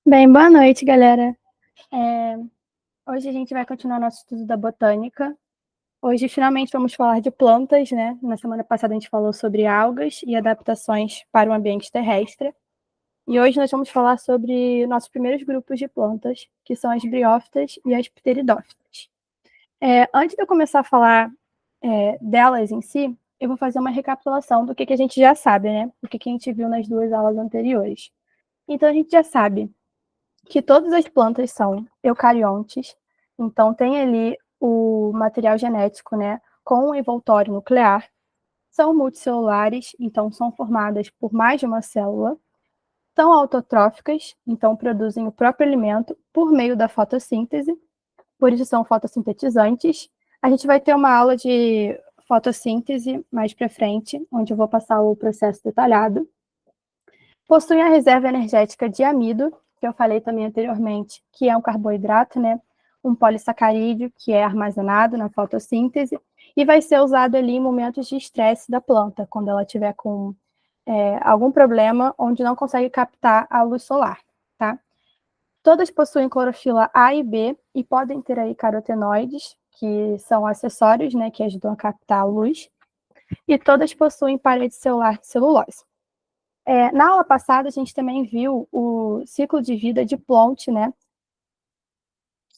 Bem, boa noite, galera. Hoje a gente vai continuar nosso estudo da botânica. Hoje, finalmente, vamos falar de plantas, né? Na semana passada a gente falou sobre algas e adaptações para o ambiente terrestre. E hoje nós vamos falar sobre nossos primeiros grupos de plantas, que são as briófitas e as pteridófitas. Antes de eu começar a falar delas em si, eu vou fazer uma recapitulação do que a gente já sabe, né? O que a gente viu nas duas aulas anteriores. Então, a gente já sabe que todas as plantas são eucariontes, então tem ali o material genético, né, com um envoltório nuclear, são multicelulares, então são formadas por mais de uma célula, são autotróficas, então produzem o próprio alimento por meio da fotossíntese, por isso são fotossintetizantes. A gente vai ter uma aula de fotossíntese mais para frente, onde eu vou passar o processo detalhado. Possuem a reserva energética de amido, que eu falei também anteriormente, que é um carboidrato, né? Um polissacarídeo que é armazenado na fotossíntese e vai ser usado ali em momentos de estresse da planta, quando ela tiver com algum problema onde não consegue captar a luz solar, tá? Todas possuem clorofila A e B e podem ter aí carotenoides, que são acessórios, né, que ajudam a captar a luz, e todas possuem parede celular de celulose. Na aula passada, a gente também viu o ciclo de vida de Plonte, né?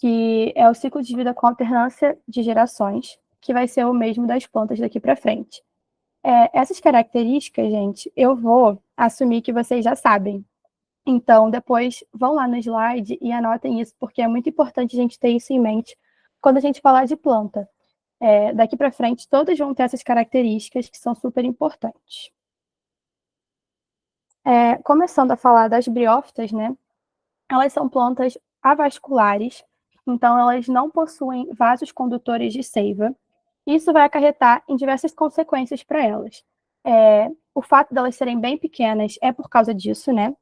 Que é o ciclo de vida com alternância de gerações, que vai ser o mesmo das plantas daqui para frente. Essas características, gente, eu vou assumir que vocês já sabem. Então, depois vão lá no slide e anotem isso, porque é muito importante a gente ter isso em mente quando a gente falar de planta. Daqui para frente, todas vão ter essas características que são super importantes. Começando a falar das briófitas, né? Elas são plantas avasculares, então elas não possuem vasos condutores de seiva. Isso vai acarretar em diversas consequências para elas. O fato delas serem bem pequenas é por causa disso, né?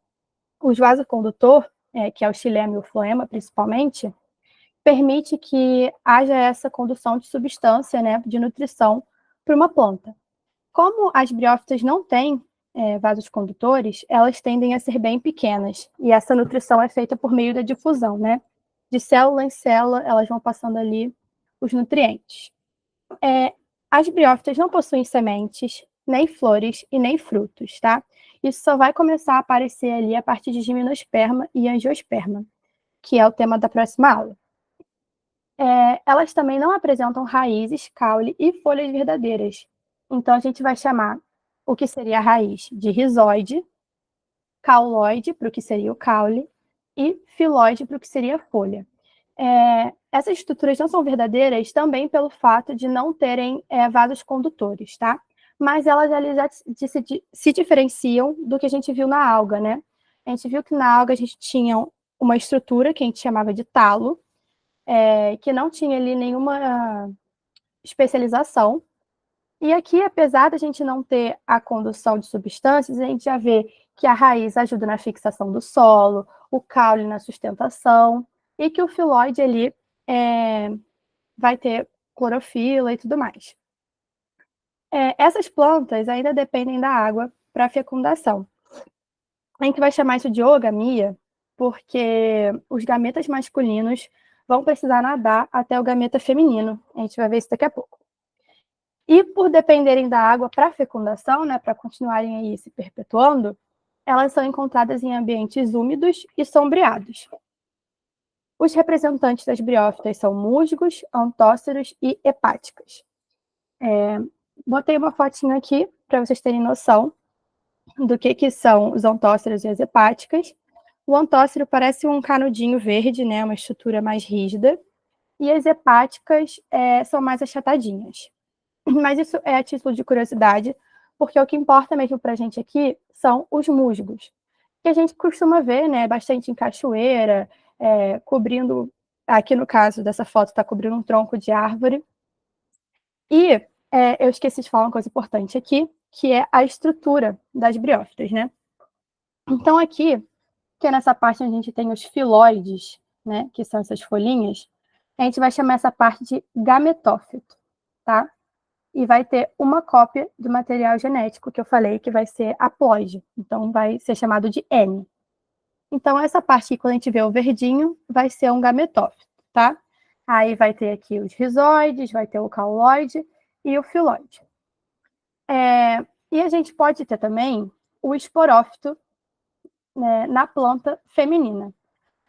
Os vasocondutor, que é o xilema e o floema, principalmente, permite que haja essa condução de substância, né, de nutrição para uma planta. Como as briófitas não têm vasos condutores, elas tendem a ser bem pequenas, e essa nutrição é feita por meio da difusão, né? De célula em célula, elas vão passando ali os nutrientes. As briófitas não possuem sementes, nem flores e nem frutos, tá? Isso só vai começar a aparecer ali a partir de gimnosperma e angiosperma, que é o tema da próxima aula. Elas também não apresentam raízes, caule e folhas verdadeiras. Então, a gente vai chamar o que seria a raiz de rizóide, cauloide, para o que seria o caule, e filóide, para o que seria a folha. Essas estruturas não são verdadeiras também pelo fato de não terem vasos condutores, tá? Mas elas ali já se diferenciam do que a gente viu na alga, né? A gente viu que na alga a gente tinha uma estrutura que a gente chamava de talo, que não tinha ali nenhuma especialização. E aqui, apesar da gente não ter a condução de substâncias, a gente já vê que a raiz ajuda na fixação do solo, o caule na sustentação, e que o filóide ali vai ter clorofila e tudo mais. Essas plantas ainda dependem da água para fecundação. A gente vai chamar isso de oogamia, porque os gametas masculinos vão precisar nadar até o gameta feminino. A gente vai ver isso daqui a pouco. E por dependerem da água para fecundação, né, para continuarem aí se perpetuando, elas são encontradas em ambientes úmidos e sombreados. Os representantes das briófitas são musgos, antóceros e hepáticas. Botei uma fotinha aqui para vocês terem noção do que são os antóceros e as hepáticas. O antócero parece um canudinho verde, né, uma estrutura mais rígida, e as hepáticas são mais achatadinhas. Mas isso é a título de curiosidade, porque o que importa mesmo para a gente aqui são os musgos, que a gente costuma ver, né, bastante em cachoeira, cobrindo, aqui no caso dessa foto, está cobrindo um tronco de árvore. E eu esqueci de falar uma coisa importante aqui, que é a estrutura das briófitas, né? Então aqui, que é nessa parte onde a gente tem os filóides, né, que são essas folhinhas, a gente vai chamar essa parte de gametófito, tá? e vai ter uma cópia do material genético que eu falei, que vai ser haploide. Então, vai ser chamado de N. Então, essa parte aqui, quando a gente vê o verdinho, vai ser um gametófito, tá? Aí vai ter aqui os rizoides, vai ter o cauloide e o filóide. E a gente pode ter também o esporófito, né, na planta feminina.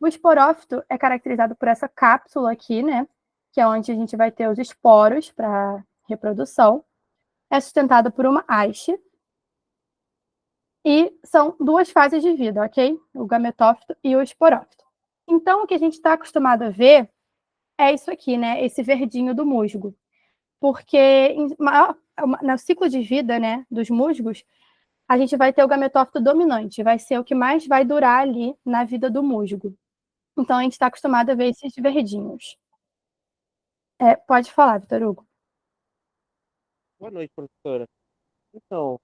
O esporófito é caracterizado por essa cápsula aqui, né? Que é onde a gente vai ter os esporos para reprodução. É sustentado por uma haste. E são duas fases de vida, ok? O gametófito e o esporófito. Então, o que a gente está acostumado a ver é isso aqui, né? Esse verdinho do musgo. Porque no ciclo de vida, né, dos musgos, a gente vai ter o gametófito dominante, vai ser o que mais vai durar ali na vida do musgo. Então, a gente está acostumado a ver esses verdinhos. Pode falar, Vitor Hugo. Boa noite, professora. Então,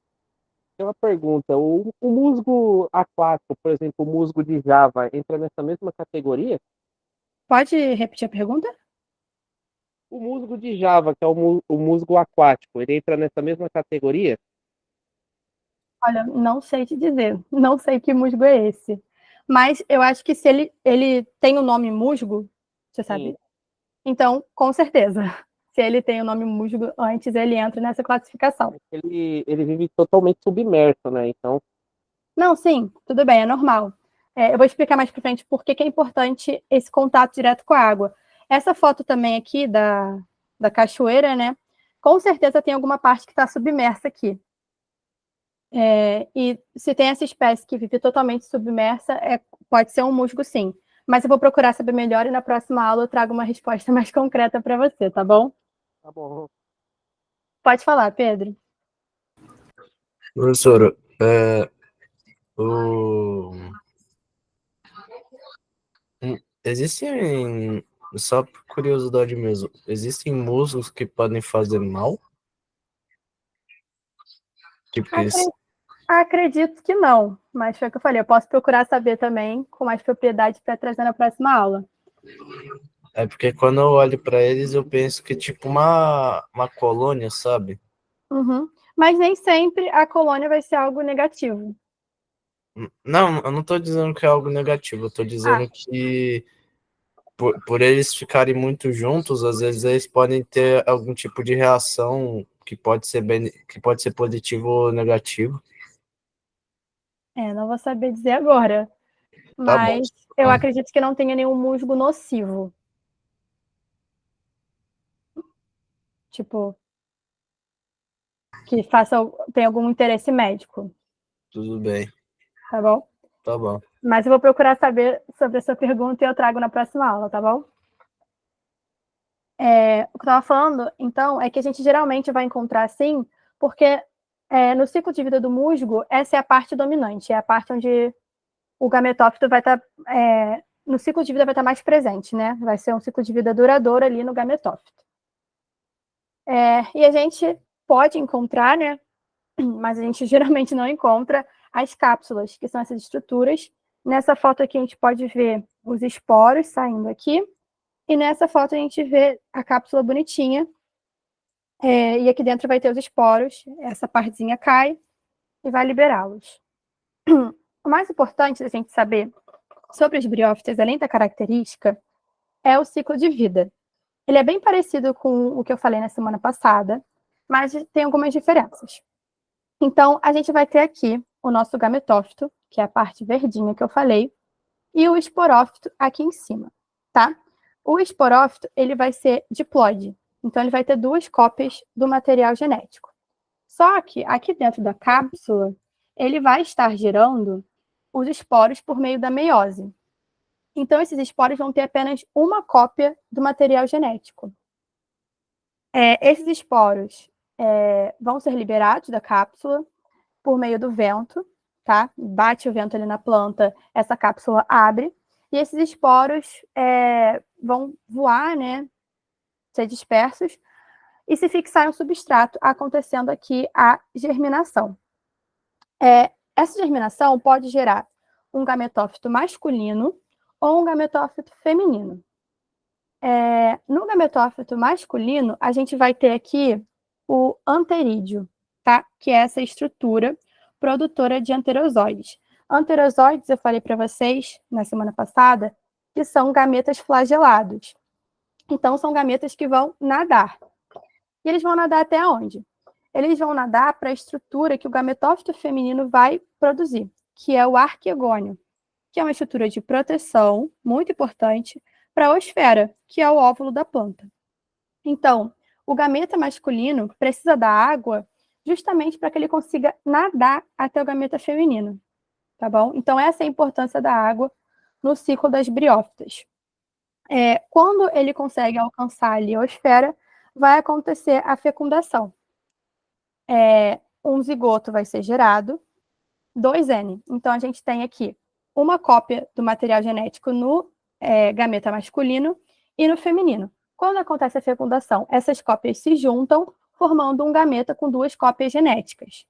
tem uma pergunta. O musgo aquático, por exemplo, o musgo de Java, entra nessa mesma categoria? Pode repetir a pergunta? O musgo de Java, que é o musgo aquático, ele entra nessa mesma categoria? Olha, não sei te dizer. Não sei que musgo é esse. Mas eu acho que se ele tem o nome musgo, você Sim. sabe? Então, com certeza. Se ele tem o nome musgo antes, ele entra nessa classificação. Ele vive totalmente submerso, né? Então, Não, sim, tudo bem, é normal. Eu vou explicar mais para frente por que é importante esse contato direto com a água. Essa foto também aqui da cachoeira, né? Com certeza tem alguma parte que está submersa aqui. E se tem essa espécie que vive totalmente submersa, pode ser um musgo, sim. Mas eu vou procurar saber melhor e na próxima aula eu trago uma resposta mais concreta para você, tá bom? tá bom. Pode falar, Pedro. Professora, o... existem, só por curiosidade mesmo, existem musgos que podem fazer mal? Tipo que Acredito que não, mas foi o que eu falei, eu posso procurar saber também com mais propriedade para trazer na próxima aula. é porque quando eu olho para eles eu penso que é tipo uma colônia, sabe? Uhum. Mas nem sempre a colônia vai ser algo negativo. Não, eu não estou dizendo que é algo negativo, eu estou Ah, dizendo que por eles ficarem muito juntos, às vezes eles podem ter algum tipo de reação que pode ser positivo ou negativo. não vou saber dizer agora, Tá bom. mas eu acredito que não tenha nenhum musgo nocivo. Tipo, que tenha algum interesse médico, Tudo bem. tá bom? Tá bom. Mas eu vou procurar saber sobre a sua pergunta e eu trago na próxima aula, tá bom? O que eu estava falando, então, é que a gente geralmente vai encontrar assim, porque no ciclo de vida do musgo, essa é a parte dominante, é a parte onde o gametófito vai estar, no ciclo de vida vai estar mais presente, né? Vai ser um ciclo de vida duradouro ali no gametófito. E a gente pode encontrar, né? Mas a gente geralmente não encontra as cápsulas, que são essas estruturas. Nessa foto aqui a gente pode ver os esporos saindo aqui, e nessa foto a gente vê a cápsula bonitinha, e aqui dentro vai ter os esporos, essa partezinha cai e vai liberá-los. O mais importante da gente saber sobre os briófitas, além da característica, é o ciclo de vida. Ele é bem parecido com o que eu falei na semana passada, mas tem algumas diferenças. Então, a gente vai ter aqui o nosso gametófito, que é a parte verdinha que eu falei, e o esporófito aqui em cima, tá? O esporófito, ele vai ser diploide, então ele vai ter duas cópias do material genético. Só que aqui dentro da cápsula, ele vai estar gerando os esporos por meio da meiose. Então, esses esporos vão ter apenas uma cópia do material genético. Esses esporos vão ser liberados da cápsula por meio do vento, tá? Bate o vento ali na planta, essa cápsula abre, e esses esporos vão voar, né? Ser dispersos, e se fixar em um substrato, acontecendo aqui a germinação. Essa germinação pode gerar um gametófito masculino ou um gametófito feminino. No gametófito masculino, a gente vai ter aqui o anterídeo, tá? Que é essa estrutura produtora de anterosóides. Anterosóides, eu falei para vocês na semana passada, que são gametas flagelados. Então, são gametas que vão nadar. E eles vão nadar até onde? Eles vão nadar para a estrutura que o gametófito feminino vai produzir, que é o arquegônio, que é uma estrutura de proteção muito importante para a oosfera, que é o óvulo da planta. Então, o gameta masculino precisa da água justamente para que ele consiga nadar até o gameta feminino, tá bom? Então, essa é a importância da água no ciclo das briófitas. Quando ele consegue alcançar ali a oosfera, vai acontecer a fecundação. Um zigoto vai ser gerado, 2N. Então, a gente tem aqui uma cópia do material genético no gameta masculino e no feminino. Quando acontece a fecundação, essas cópias se juntam, formando um gameta com 2 cópias genéticas.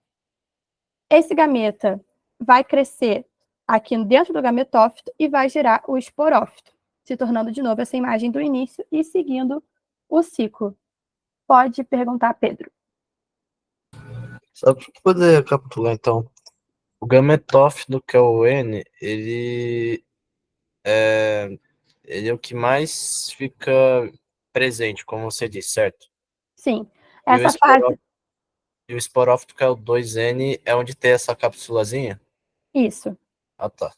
Esse gameta vai crescer aqui dentro do gametófito e vai gerar o esporófito, se tornando de novo essa imagem do início e seguindo o ciclo. Pode perguntar, Pedro. Só para poder recapitular, então, o gametófito, que é o N, ele é o que mais fica presente, como você disse, certo? Sim. E Essa fase. E o esporófito, que é o 2N, é onde tem essa cápsulazinha? Isso. Ah, tá.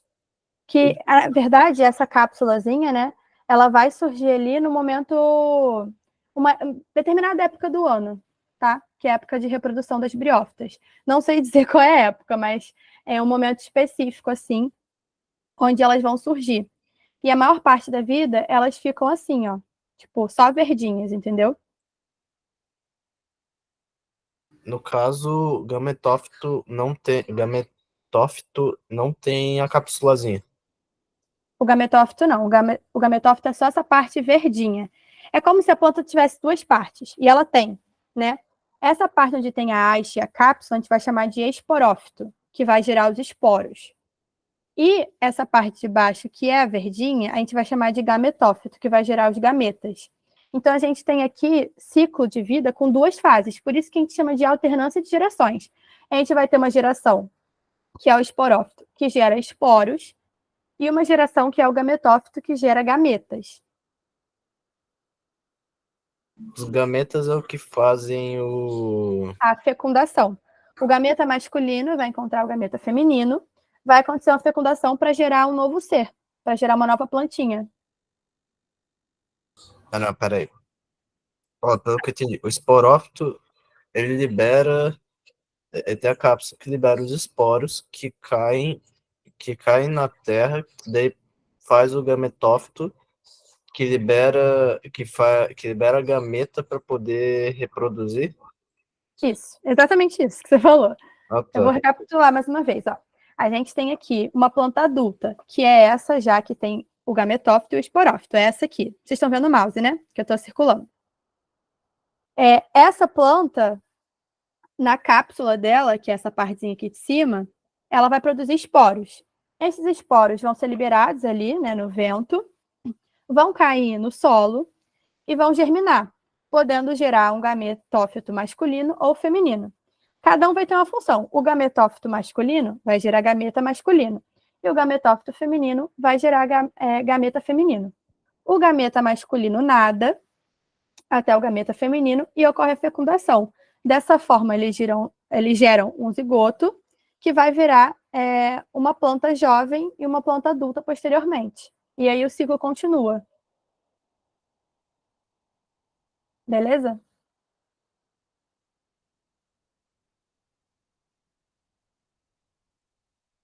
Que, na verdade, essa cápsulazinha, né, ela vai surgir ali no momento, uma determinada época do ano, tá? Que é a época de reprodução das briófitas. Não sei dizer qual é a época, mas é um momento específico, assim, onde elas vão surgir. E a maior parte da vida, elas ficam assim, ó, tipo, só verdinhas, entendeu? No caso, o gametófito não tem a cápsulazinha. O gametófito não. O gametófito é só essa parte verdinha. É como se a planta tivesse 2 partes, e ela tem, né? Essa parte onde tem a haste e a cápsula, a gente vai chamar de esporófito, que vai gerar os esporos. E essa parte de baixo, que é a verdinha, a gente vai chamar de gametófito, que vai gerar os gametas. Então, a gente tem aqui ciclo de vida com 2 fases, por isso que a gente chama de alternância de gerações. A gente vai ter uma geração, que é o esporófito, que gera esporos, e uma geração que é o gametófito, que gera gametas. Os gametas é o que fazem a fecundação. O gameta masculino vai encontrar o gameta feminino, vai acontecer uma fecundação para gerar um novo ser, para gerar uma nova plantinha. Ah, não, peraí. Ó, pelo que eu entendi, o esporófito, ele libera... Ele tem a cápsula que libera os esporos que caem na terra, daí faz o gametófito que libera a gameta para poder reproduzir. Isso, exatamente isso que você falou. Ah, Eu vou tá. recapitular mais uma vez. Ó. A gente tem aqui uma planta adulta, que é essa já que tem o gametófito e o esporófito. É essa aqui. Vocês estão vendo o mouse, né? Que eu estou circulando. Essa planta, na cápsula dela, que é essa partezinha aqui de cima, ela vai produzir esporos. Esses esporos vão ser liberados ali, né, no vento, vão cair no solo e vão germinar, podendo gerar um gametófito masculino ou feminino. Cada um vai ter uma função. O gametófito masculino vai gerar gameta masculino e o gametófito feminino vai gerar gameta feminino. O gameta masculino nada até o gameta feminino e ocorre a fecundação. Dessa forma, eles geram um zigoto que vai virar uma planta jovem e uma planta adulta posteriormente. E aí o ciclo continua. Beleza?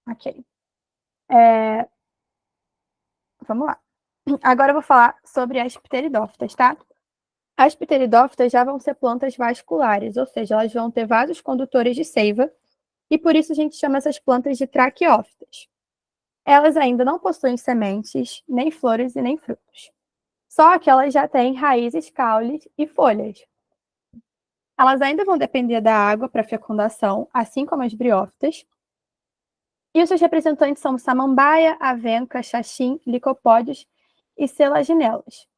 Ok. Vamos lá. Agora eu vou falar sobre as pteridófitas, tá? As pteridófitas já vão ser plantas vasculares, ou seja, elas vão ter vasos condutores de seiva, e por isso a gente chama essas plantas de traqueófitas. Elas ainda não possuem sementes, nem flores e nem frutos. Só que elas já têm raízes, caules e folhas. Elas ainda vão depender da água para fecundação, assim como as briófitas. E os seus representantes são samambaia, avenca, xaxim, licopódios e selaginelas.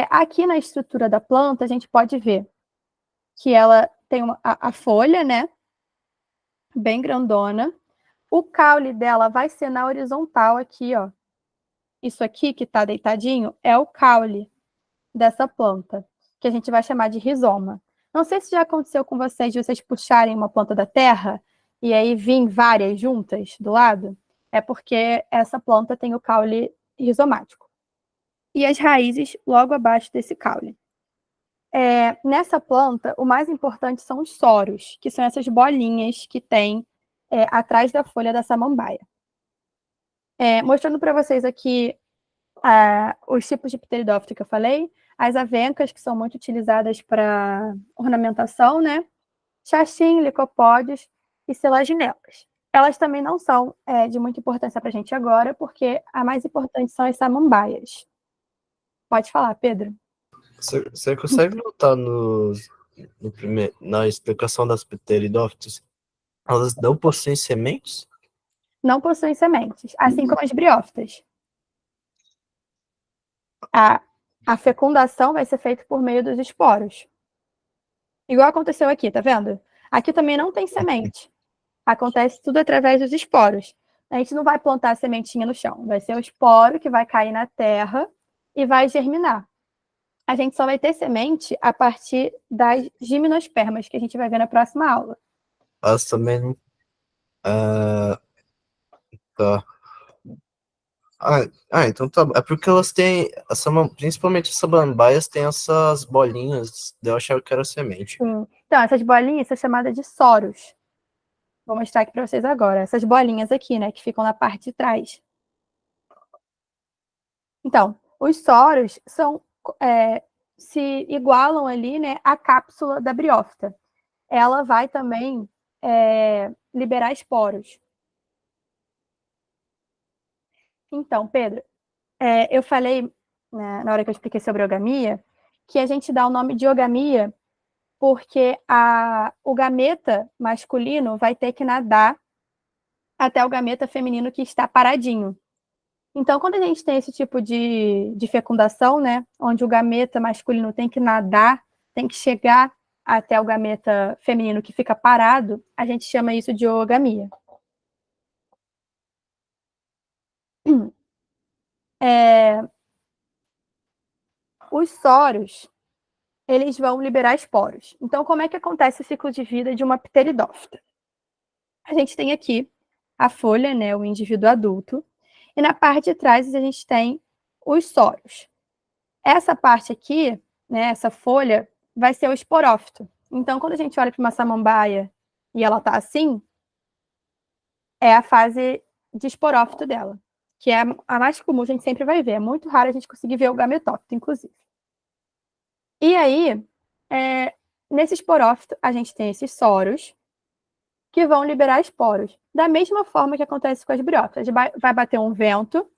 Aqui na estrutura da planta, a gente pode ver que ela tem a folha, né? Bem grandona. O caule dela vai ser na horizontal aqui, ó. Isso aqui que tá deitadinho é o caule dessa planta, que a gente vai chamar de rizoma. Não sei se já aconteceu com vocês, de vocês puxarem uma planta da terra e aí vir várias juntas do lado. É porque essa planta tem o caule rizomático. E as raízes logo abaixo desse caule. Nessa planta, o mais importante são os soros, que são essas bolinhas que tem atrás da folha da samambaia. Mostrando para vocês aqui os tipos de pteridófito que eu falei, as avencas, que são muito utilizadas para ornamentação, né? Xaxim, licopódios e selaginelas. Elas também não são de muita importância para a gente agora, porque a mais importante são as samambaias. Pode falar, Pedro. Você consegue notar na explicação das pteridófitas, elas não possuem sementes? Não possuem sementes, assim como as briófitas. A fecundação vai ser feita por meio dos esporos. Igual aconteceu aqui, tá vendo? Aqui também não tem semente. Acontece tudo através dos esporos. A gente não vai plantar a sementinha no chão. Vai ser o esporo que vai cair na terra e vai germinar. A gente só vai ter semente a partir das gimnospermas, que a gente vai ver na próxima aula. Elas também não. Tá. Então tá. É porque elas têm. Principalmente as samambaias têm essas bolinhas. Eu achava que era semente. Sim. Então, essas bolinhas são chamadas de soros. Vou mostrar aqui para vocês agora. Essas bolinhas aqui, né, que ficam na parte de trás. Então, os soros se igualam ali, né, à cápsula da briófita. Ela vai também liberar esporos. Então, Pedro, eu falei, né, na hora que eu expliquei sobre ogamia, que a gente dá o nome de ogamia porque o gameta masculino vai ter que nadar até o gameta feminino que está paradinho. Então, quando a gente tem esse tipo de fecundação, né, onde o gameta masculino tem que nadar, tem que chegar até o gameta feminino que fica parado, a gente chama isso de oogamia. Os soros, eles vão liberar esporos. Então, como é que acontece o ciclo de vida de uma pteridófita? A gente tem aqui a folha, né, o indivíduo adulto, e na parte de trás a gente tem os soros. Essa parte aqui, né, essa folha, vai ser o esporófito. Então, quando a gente olha para uma samambaia e ela está assim, é a fase de esporófito dela, que é a mais comum, a gente sempre vai ver. É muito raro a gente conseguir ver o gametófito, inclusive. E aí, nesse esporófito, a gente tem esses soros, que vão liberar esporos. Da mesma forma que acontece com as briófitas. Vai bater um vento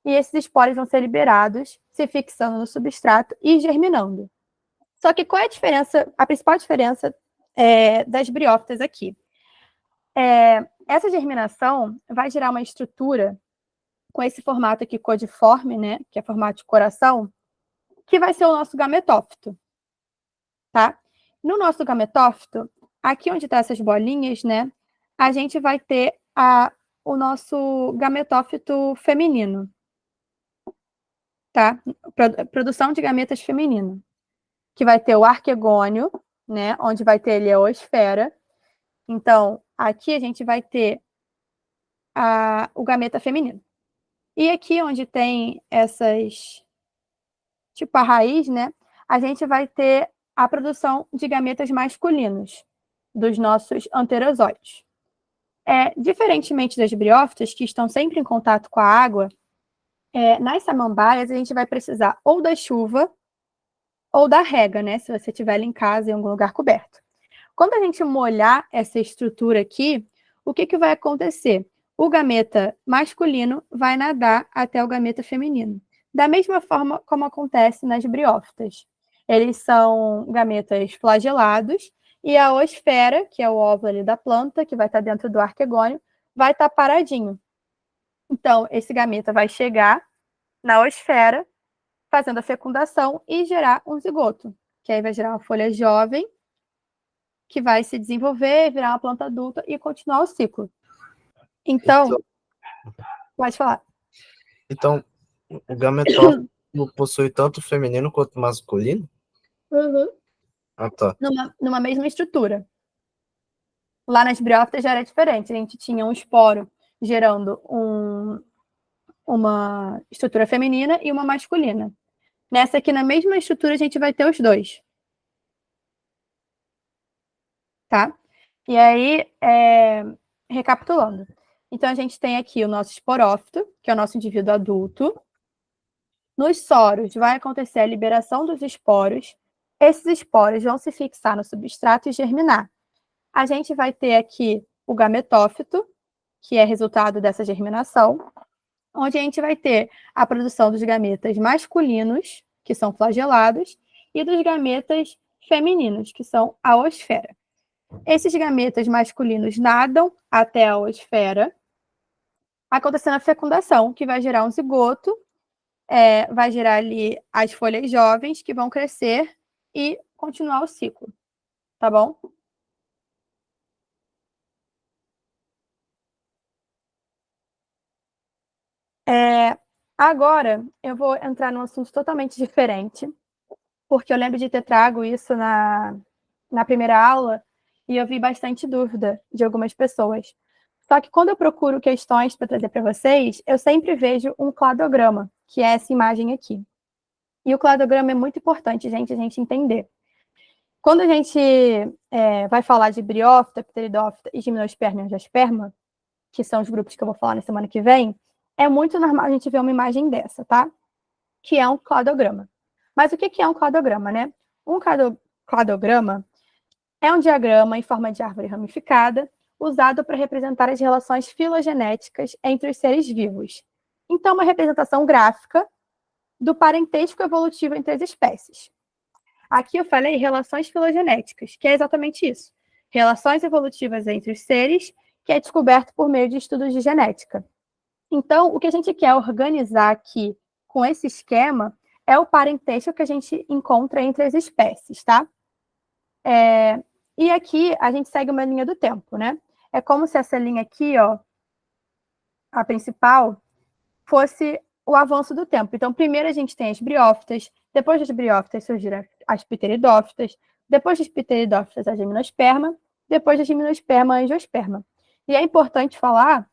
e esses esporos vão ser liberados, se fixando no substrato e germinando. Só que qual é a diferença, a principal diferença das briófitas aqui? Essa germinação vai gerar uma estrutura com esse formato aqui codiforme, né, que é formato de coração, que vai ser o nosso gametófito, tá? No nosso gametófito, aqui onde estão essas bolinhas, né, a gente vai ter o nosso gametófito feminino, tá? Produção de gametas feminino, que vai ter o arquegônio, né, onde vai ter ali a oosfera. Então, aqui a gente vai ter o gameta feminino. E aqui onde tem essas, tipo a raiz, né, a gente vai ter a produção de gametas masculinos, dos nossos anterozóides. Diferentemente das briófitas, que estão sempre em contato com a água, nas samambaias a gente vai precisar ou da chuva ou da rega, né? Se você estiver em casa, em algum lugar coberto. Quando a gente molhar essa estrutura aqui, o que vai acontecer? O gameta masculino vai nadar até o gameta feminino. Da mesma forma como acontece nas briófitas. Eles são gametas flagelados e a oosfera, que é o óvulo ali da planta, que vai estar dentro do arquegônio, vai estar paradinho. Então, esse gameta vai chegar na oosfera, fazendo a fecundação e gerar um zigoto, que aí vai gerar uma folha jovem que vai se desenvolver, virar uma planta adulta e continuar o ciclo. Então, pode falar. Então, o gametófito possui tanto feminino quanto masculino? Uhum. Ah, tá. Numa mesma estrutura. Lá nas briófitas já era diferente. A gente tinha um esporo gerando uma estrutura feminina e uma masculina. Nessa aqui, na mesma estrutura, a gente vai ter os dois. Tá? E aí, recapitulando. Então, a gente tem aqui o nosso esporófito, que é o nosso indivíduo adulto. Nos soros, vai acontecer a liberação dos esporos. Esses esporos vão se fixar no substrato e germinar. A gente vai ter aqui o gametófito, que é resultado dessa germinação, onde a gente vai ter a produção dos gametas masculinos, que são flagelados, e dos gametas femininos, que são a osfera. Esses gametas masculinos nadam até a osfera, acontecendo a fecundação, que vai gerar um zigoto, vai gerar ali as folhas jovens, que vão crescer e continuar o ciclo, tá bom? Agora, eu vou entrar num assunto totalmente diferente, porque eu lembro de ter trago isso na primeira aula e eu vi bastante dúvida de algumas pessoas. Só que quando eu procuro questões para trazer para vocês, eu sempre vejo um cladograma, que é essa imagem aqui. E o cladograma é muito importante, gente, a gente entender. Quando a gente vai falar de briófita, pteridófita e gimnosperma e angiosperma, que são os grupos que eu vou falar na semana que vem, é muito normal a gente ver uma imagem dessa, tá? Que é um cladograma. Mas o que é um cladograma, né? Um cladograma é um diagrama em forma de árvore ramificada, usado para representar as relações filogenéticas entre os seres vivos. Então, uma representação gráfica do parentesco evolutivo entre as espécies. Aqui eu falei relações filogenéticas, que é exatamente isso. Relações evolutivas entre os seres, que é descoberto por meio de estudos de genética. Então, o que a gente quer organizar aqui com esse esquema é o parentesco que a gente encontra entre as espécies, tá? E aqui a gente segue uma linha do tempo, né? É como se essa linha aqui, ó, a principal, fosse o avanço do tempo. Então, primeiro a gente tem as briófitas, depois das briófitas surgiram as pteridófitas, depois das pteridófitas a gimnosperma, depois da gimnosperma a angiosperma. E é importante falar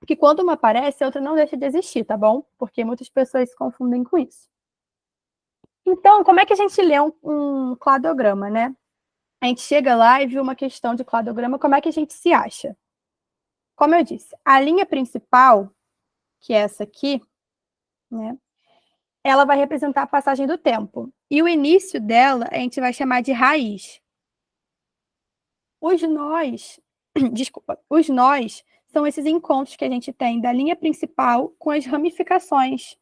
que quando uma aparece, a outra não deixa de existir, tá bom? Porque muitas pessoas se confundem com isso. Então, como é que a gente lê um cladograma, né? A gente chega lá e viu uma questão de cladograma, como é que a gente se acha? Como eu disse, a linha principal, que é essa aqui, né? Ela vai representar a passagem do tempo. E o início dela a gente vai chamar de raiz. Os nós, desculpa, os nós são esses encontros que a gente tem da linha principal com as ramificações,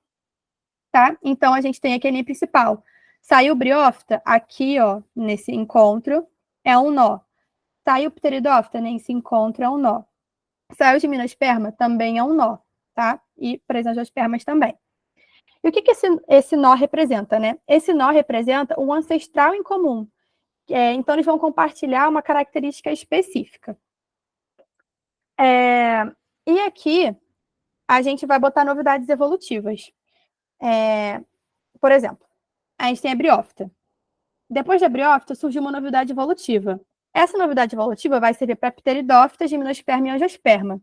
tá? Então, a gente tem aqui a linha principal. Saiu briófita, aqui, ó, nesse encontro, é um nó. Saiu pteridófita, nesse encontro, é um nó. Saiu gimnosperma, também é um nó, tá? E para as angiospermas também. E o que esse nó representa, né? Esse nó representa um ancestral em comum. Então, eles vão compartilhar uma característica específica. E aqui, a gente vai botar novidades evolutivas. Por exemplo, a gente tem a briófita. Depois da briófita, surgiu uma novidade evolutiva. Essa novidade evolutiva vai servir para pteridófita, gimnosperma e angiosperma.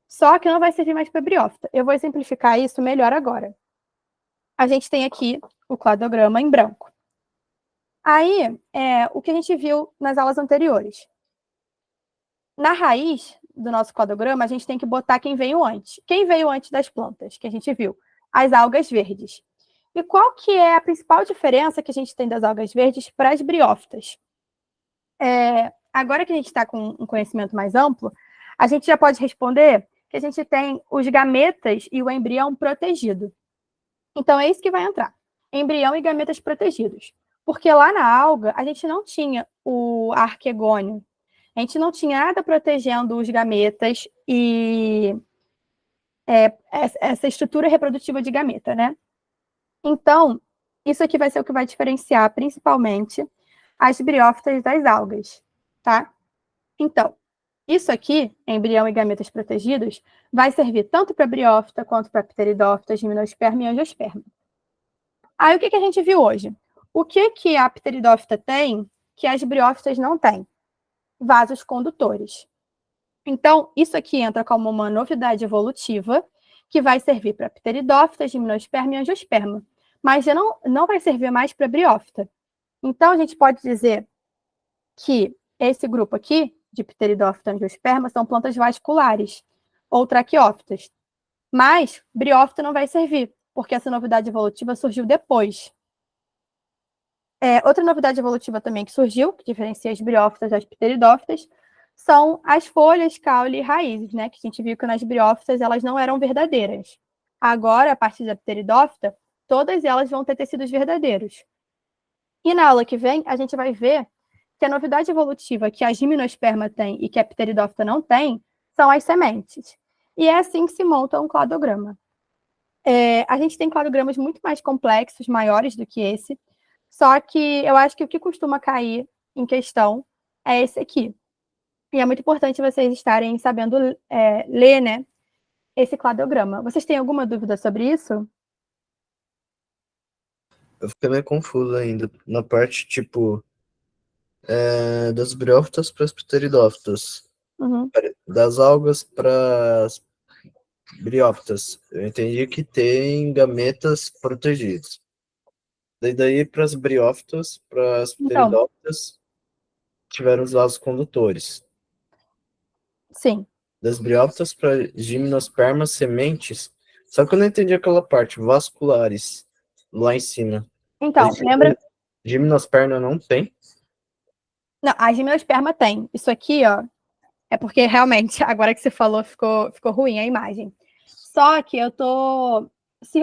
Só que não vai servir mais para briófita. Eu vou exemplificar isso melhor agora. A gente tem aqui o cladograma em branco. Aí, o que a gente viu nas aulas anteriores. Na raiz do nosso cladograma, a gente tem que botar quem veio antes. Quem veio antes das plantas, que a gente viu? As algas verdes. E qual que é a principal diferença que a gente tem das algas verdes para as briófitas? Agora que a gente está com um conhecimento mais amplo, a gente já pode responder que a gente tem os gametas e o embrião protegido. Então, é isso que vai entrar. Embrião e gametas protegidos. Porque lá na alga, a gente não tinha o arquegônio. A gente não tinha nada protegendo os gametas e essa estrutura reprodutiva de gameta, né? Então, isso aqui vai ser o que vai diferenciar, principalmente, as briófitas das algas, tá? Então, isso aqui, embrião e gametas protegidos, vai servir tanto para briófita quanto para pteridófita, gimnosperma e angiosperma. Aí, o que a gente viu hoje? O que a pteridófita tem que as briófitas não têm? Vasos condutores. Então, isso aqui entra como uma novidade evolutiva que vai servir para pteridófita, gimnosperma e angiosperma, mas já não vai servir mais para briófita. Então, a gente pode dizer que esse grupo aqui, de pteridófita e angiosperma, são plantas vasculares, ou traqueófitas. Mas briófita não vai servir, porque essa novidade evolutiva surgiu depois. Outra novidade evolutiva também que surgiu, que diferencia as briófitas das pteridófitas, são as folhas, caule e raízes, né? Que a gente viu que nas briófitas elas não eram verdadeiras. Agora, a partir da pteridófita, todas elas vão ter tecidos verdadeiros. E na aula que vem, a gente vai ver que a novidade evolutiva que a gimnosperma tem e que a pteridófita não tem são as sementes. E é assim que se monta um cladograma. A gente tem cladogramas muito mais complexos, maiores do que esse, só que eu acho que o que costuma cair em questão é esse aqui. E é muito importante vocês estarem sabendo ler, né, esse cladograma. Vocês têm alguma dúvida sobre isso? Eu fiquei meio confuso ainda. Na parte, tipo, das briófitas para as pteridófitas. Uhum. Das algas para as briófitas. Eu entendi que tem gametas protegidos. Daí para as briófitas, para as Então, pteridófitas, tiveram os vasos condutores. sim. Das briófitas para gimnospermas, sementes. Só que eu não entendi aquela parte, vasculares, lá em cima. Então, lembra... Gimnosperma não tem? Não, a gimnosperma tem. Isso aqui, ó, é porque realmente, agora que você falou, ficou ruim a imagem. Só que eu tô...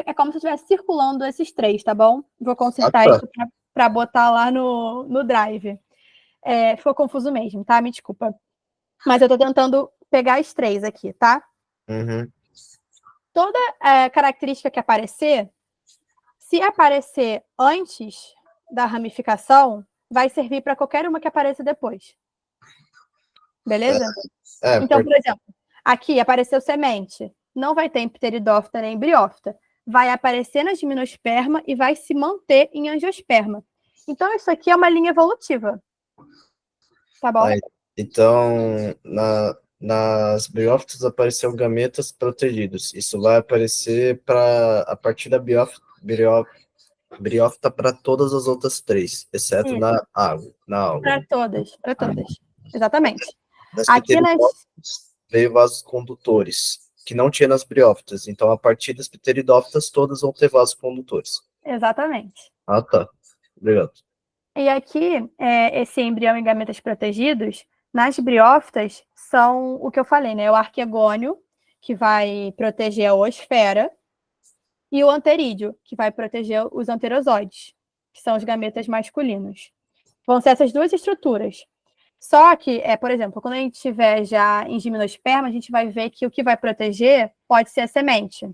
É como se eu estivesse circulando esses três, tá bom? Vou consertar isso para botar lá no Drive. Ficou confuso mesmo, tá? Me desculpa. Mas eu tô tentando pegar as três aqui, tá? Uhum. Toda característica que aparecer, se aparecer antes da ramificação, vai servir para qualquer uma que apareça depois. Beleza? Então, por exemplo, aqui apareceu semente. Não vai ter em pteridófita nem briófita. Vai aparecer na gimnosperma e vai se manter em angiosperma. Então, isso aqui é uma linha evolutiva. Tá bom? Então, nas briófitas apareceu gametas protegidos. Isso vai aparecer a partir da briófita para todas as outras três, exceto na água. Para todas. Exatamente. Das Aqui veio vasos condutores, que não tinha nas briófitas. Então, a partir das pteridófitas, todas vão ter vasos condutores. Exatamente. Ah, tá. Obrigado. E aqui, esse embrião e gametas protegidos, nas briófitas, são o que eu falei, né? O arquegônio, que vai proteger a oosfera, e o anterídeo, que vai proteger os anterozoides, que são os gametas masculinos. Vão ser essas duas estruturas. Só que, por exemplo, quando a gente estiver já em gimnosperma, a gente vai ver que o que vai proteger pode ser a semente.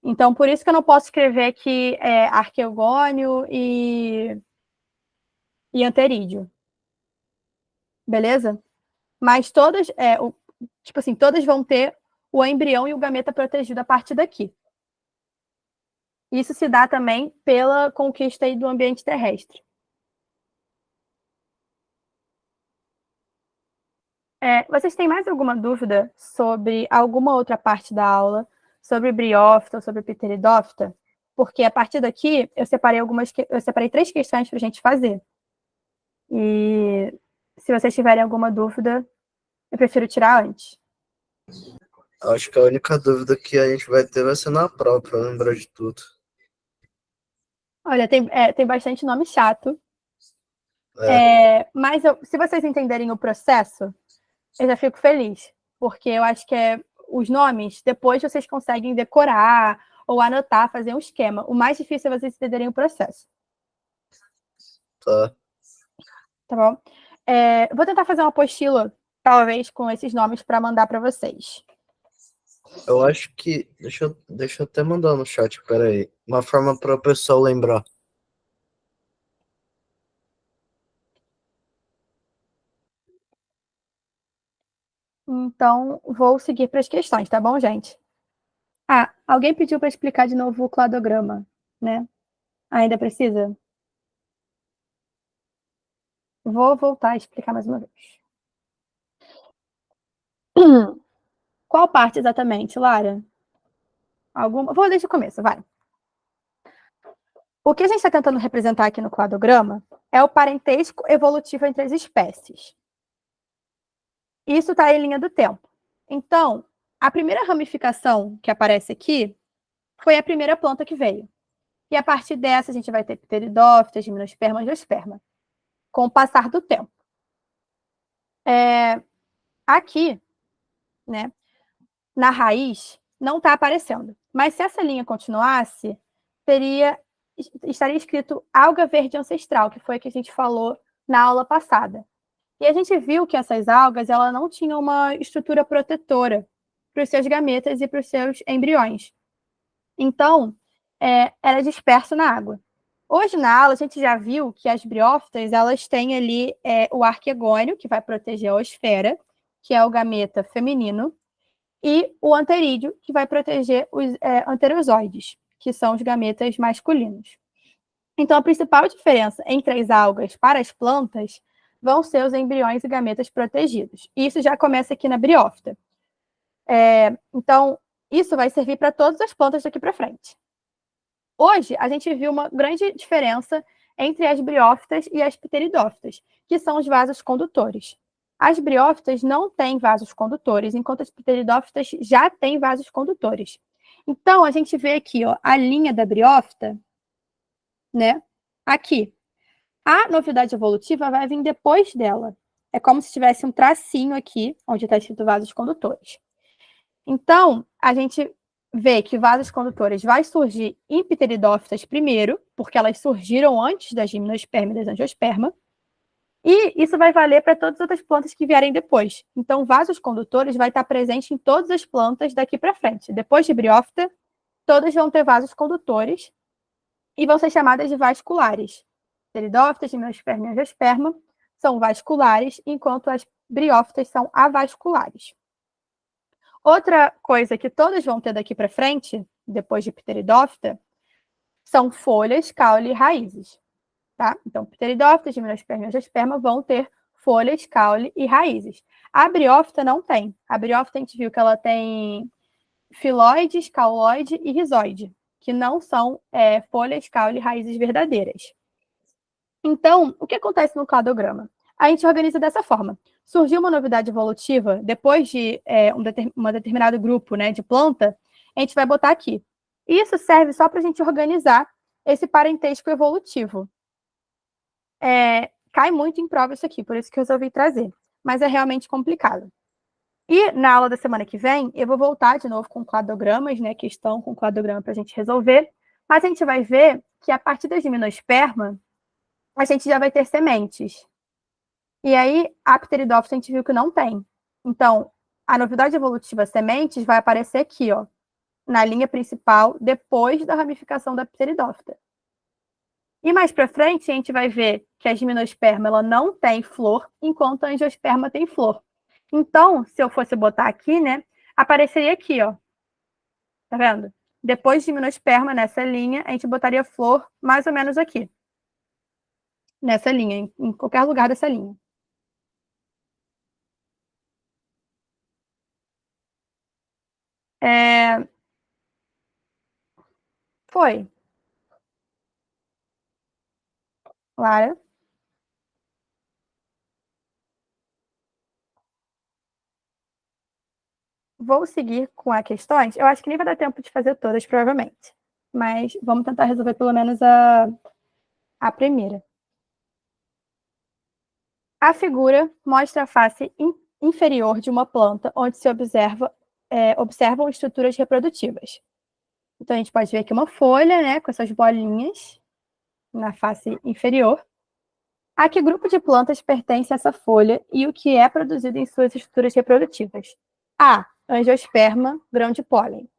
Então, por isso que eu não posso escrever que é arqueogônio e anterídeo. Beleza? Mas todas, tipo assim, todas vão ter o embrião e o gameta protegido a partir daqui. Isso se dá também pela conquista aí do ambiente terrestre. Vocês têm mais alguma dúvida sobre alguma outra parte da aula, sobre briófita ou sobre pteridófita? Porque a partir daqui eu separei 3 questões para a gente fazer. E se vocês tiverem alguma dúvida, eu prefiro tirar antes. Acho que a única dúvida que a gente vai ter vai ser na prova, para lembrar de tudo. Olha, tem bastante nome chato. Mas se vocês entenderem o processo, eu já fico feliz. Porque eu acho que os nomes, depois vocês conseguem decorar ou anotar, fazer um esquema. O mais difícil é vocês entenderem o processo. Tá. Tá bom? Vou tentar fazer uma apostila, talvez, com esses nomes para mandar para vocês. Eu acho que... Deixa eu até mandar no chat, peraí. Uma forma para o pessoal lembrar. Então, vou seguir para as questões, tá bom, gente? Ah, alguém pediu para explicar de novo o cladograma, né? Ainda precisa? Vou voltar a explicar mais uma vez. Qual parte exatamente, Lara? Alguma? Vou desde o começo, vai. O que a gente está tentando representar aqui no cladograma é o parentesco evolutivo entre as espécies. Isso está em linha do tempo. Então, a primeira ramificação que aparece aqui foi a primeira planta que veio. E a partir dessa, a gente vai ter pteridófitas, gimnosperma, angiosperma, com o passar do tempo. Aqui, né, na raiz, não está aparecendo. Mas se essa linha continuasse, estaria escrito alga verde ancestral, que foi o que a gente falou na aula passada. E a gente viu que essas algas ela não tinham uma estrutura protetora para os seus gametas e para os seus embriões. Então, era disperso na água. Hoje, na aula, a gente já viu que as briófitas elas têm ali o arquegônio, que vai proteger a osfera, que é o gameta feminino, e o anterídeo, que vai proteger os anterozoides, que são os gametas masculinos. Então, a principal diferença entre as algas para as plantas vão ser os embriões e gametas protegidos. Isso já começa aqui na briófita. Então, isso vai servir para todas as plantas daqui para frente. Hoje, a gente viu uma grande diferença entre as briófitas e as pteridófitas, que são os vasos condutores. As briófitas não têm vasos condutores, enquanto as pteridófitas já têm vasos condutores. Então, a gente vê aqui ó, a linha da briófita, né? Aqui. A novidade evolutiva vai vir depois dela. É como se tivesse um tracinho aqui, onde está escrito vasos condutores. Então, a gente vê que vasos condutores vai surgir em pteridófitas primeiro, porque elas surgiram antes da gimnosperma e das angiosperma, e isso vai valer para todas as outras plantas que vierem depois. Então, vasos condutores vai estar presente em todas as plantas daqui para frente. Depois de briófita, todas vão ter vasos condutores e vão ser chamadas de vasculares. Pteridófitas, gimnosperma e angiosperma são vasculares, enquanto as briófitas são avasculares. Outra coisa que todas vão ter daqui para frente, depois de pteridófita, são folhas, caule e raízes. Tá? Então, pteridófita, gimnosperma e angiosperma vão ter folhas, caule e raízes. A briófita não tem. A briófita a gente viu que ela tem filóides, cauloide e rizoide, que não são folhas, caule e raízes verdadeiras. Então, o que acontece no cladograma? A gente organiza dessa forma. Surgiu uma novidade evolutiva, depois de um determinado grupo, né, de planta, a gente vai botar aqui. Isso serve só para a gente organizar esse parentesco evolutivo. Cai muito em prova isso aqui, por isso que eu resolvi trazer. Mas é realmente complicado. E na aula da semana que vem, eu vou voltar de novo com cladogramas, né, questão com cladograma para a gente resolver. Mas a gente vai ver que a partir da gimnosperma, a gente já vai ter sementes. E aí, a pteridófita a gente viu que não tem. Então, a novidade evolutiva sementes vai aparecer aqui, ó, na linha principal, depois da ramificação da pteridófita. E mais para frente, a gente vai ver que a gimnosperma ela não tem flor, enquanto a angiosperma tem flor. Então, se eu fosse botar aqui, né, apareceria aqui, ó. Tá vendo? Depois de gimnosperma, nessa linha, a gente botaria flor mais ou menos aqui. Nessa linha, em qualquer lugar dessa linha. Foi. Lara? Vou seguir com as questões. Eu acho que nem vai dar tempo de fazer todas, provavelmente. Mas vamos tentar resolver pelo menos a primeira. A figura mostra a face inferior de uma planta, onde se observam estruturas reprodutivas. Então, a gente pode ver aqui uma folha, né, com essas bolinhas na face inferior. A que grupo de plantas pertence essa folha e o que é produzido em suas estruturas reprodutivas? A. Angiosperma, grão de pólen.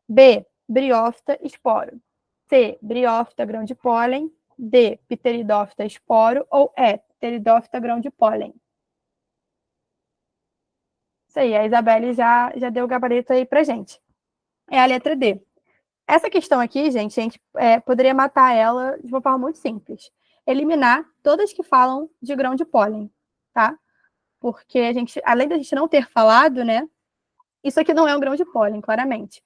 B. Briófita, esporo. C. Briófita, grão de pólen. D. Pteridófita, esporo. Ou E. Pteridófita, grão de pólen. Isso aí, a Isabelle já deu o gabarito aí pra gente. É a letra D. Essa questão aqui, gente, a gente poderia matar ela de uma forma muito simples. Eliminar todas que falam de grão de pólen, tá? Porque a gente, além da gente não ter falado, né? Isso aqui não é um grão de pólen, claramente.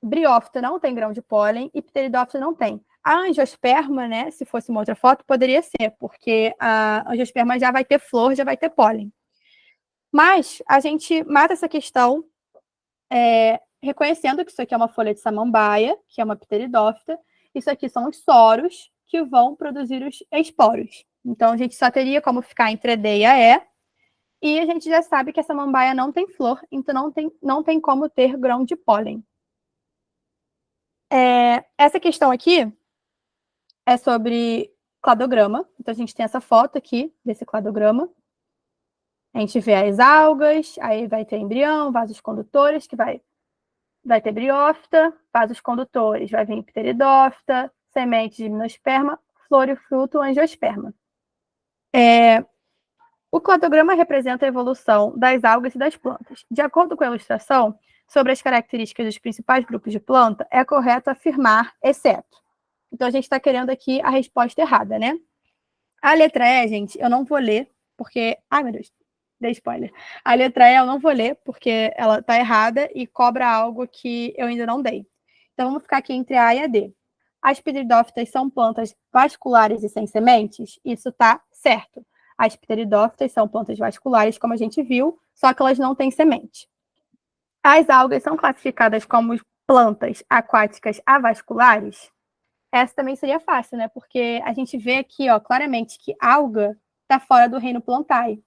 Briófita não tem grão de pólen e pteridófita não tem. A angiosperma, né, se fosse uma outra foto, poderia ser, porque a angiosperma já vai ter flor, já vai ter pólen. Mas a gente mata essa questão reconhecendo que isso aqui é uma folha de samambaia, que é uma pteridófita. Isso aqui são os soros que vão produzir os esporos. Então, a gente só teria como ficar entre D e E. E a gente já sabe que a samambaia não tem flor, então não tem como ter grão de pólen. Essa questão aqui é sobre cladograma. Então, a gente tem essa foto aqui desse cladograma. A gente vê as algas, aí vai ter embrião, vasos condutores, que vai ter briófita, vasos condutores, vai vir pteridófita, semente de gimnosperma, flor e fruto, angiosperma. O cladograma representa a evolução das algas e das plantas. De acordo com a ilustração, sobre as características dos principais grupos de planta, é correto afirmar exceto. Então, a gente está querendo aqui a resposta errada, né? A letra E, gente, eu não vou ler, porque... Ai, meu Deus, dei spoiler. A letra E eu não vou ler, porque ela está errada e cobra algo que eu ainda não dei. Então, vamos ficar aqui entre A e a D. As pteridófitas são plantas vasculares e sem sementes? Isso está certo. As pteridófitas são plantas vasculares, como a gente viu, só que elas não têm semente. As algas são classificadas como plantas aquáticas avasculares? Essa também seria fácil, né? Porque a gente vê aqui, ó, claramente que alga está fora do reino plantae.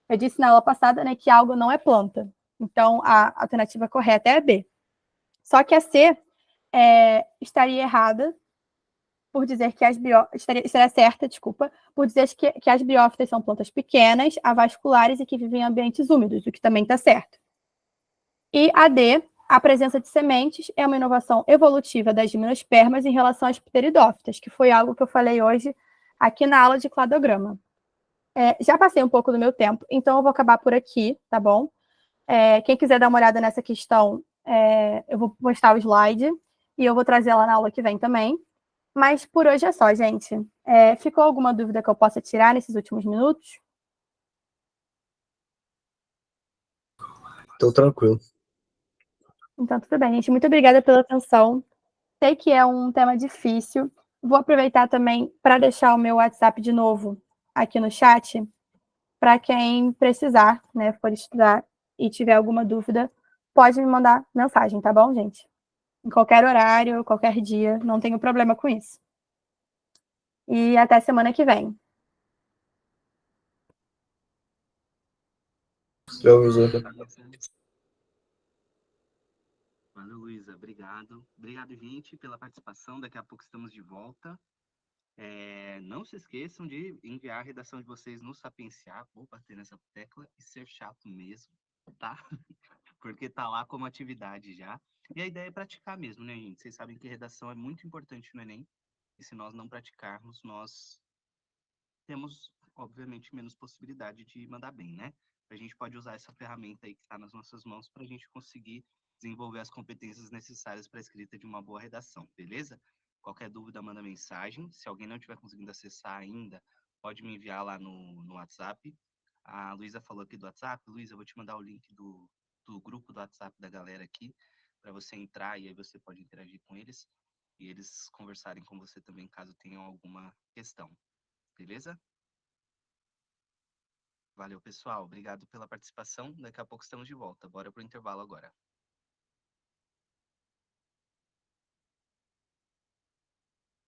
Eu disse na aula passada, né, que alga não é planta. Então, a alternativa correta é a B. Só que a C estaria errada por dizer que estaria certa, desculpa, por dizer que as briófitas são plantas pequenas, avasculares e que vivem em ambientes úmidos, o que também está certo. E a D, a presença de sementes é uma inovação evolutiva das gimnospermas em relação às pteridófitas, que foi algo que eu falei hoje aqui na aula de cladograma. Já passei um pouco do meu tempo, então eu vou acabar por aqui, tá bom? Quem quiser dar uma olhada nessa questão, eu vou postar o slide e eu vou trazer ela na aula que vem também. Mas por hoje é só, gente. Ficou alguma dúvida que eu possa tirar nesses últimos minutos? Tô tranquilo. Então, tudo bem, gente. Muito obrigada pela atenção. Sei que é um tema difícil. Vou aproveitar também para deixar o meu WhatsApp de novo aqui no chat, para quem precisar, né, for estudar e tiver alguma dúvida, pode me mandar mensagem, tá bom, gente? Em qualquer horário, qualquer dia, não tenho problema com isso. E até semana que vem. Tchau, Luísa. Valeu, Luísa. Obrigado. Obrigado, gente, pela participação. Daqui a pouco estamos de volta. Não se esqueçam de enviar a redação de vocês no Sapienciar. Vou bater nessa tecla e ser chato mesmo, tá? Porque tá lá como atividade já. E a ideia é praticar mesmo, né, gente? Vocês sabem que redação é muito importante no Enem. E se nós não praticarmos, nós temos, obviamente, menos possibilidade de mandar bem, né? A gente pode usar essa ferramenta aí que está nas nossas mãos para a gente conseguir desenvolver as competências necessárias para a escrita de uma boa redação, beleza? Qualquer dúvida, manda mensagem. Se alguém não estiver conseguindo acessar ainda, pode me enviar lá no WhatsApp. A Luísa falou aqui do WhatsApp. Luísa, eu vou te mandar o link do grupo do WhatsApp da galera aqui, para você entrar e aí você pode interagir com eles e eles conversarem com você também, caso tenham alguma questão. Beleza? Valeu, pessoal. Obrigado pela participação. Daqui a pouco estamos de volta. Bora pro intervalo agora.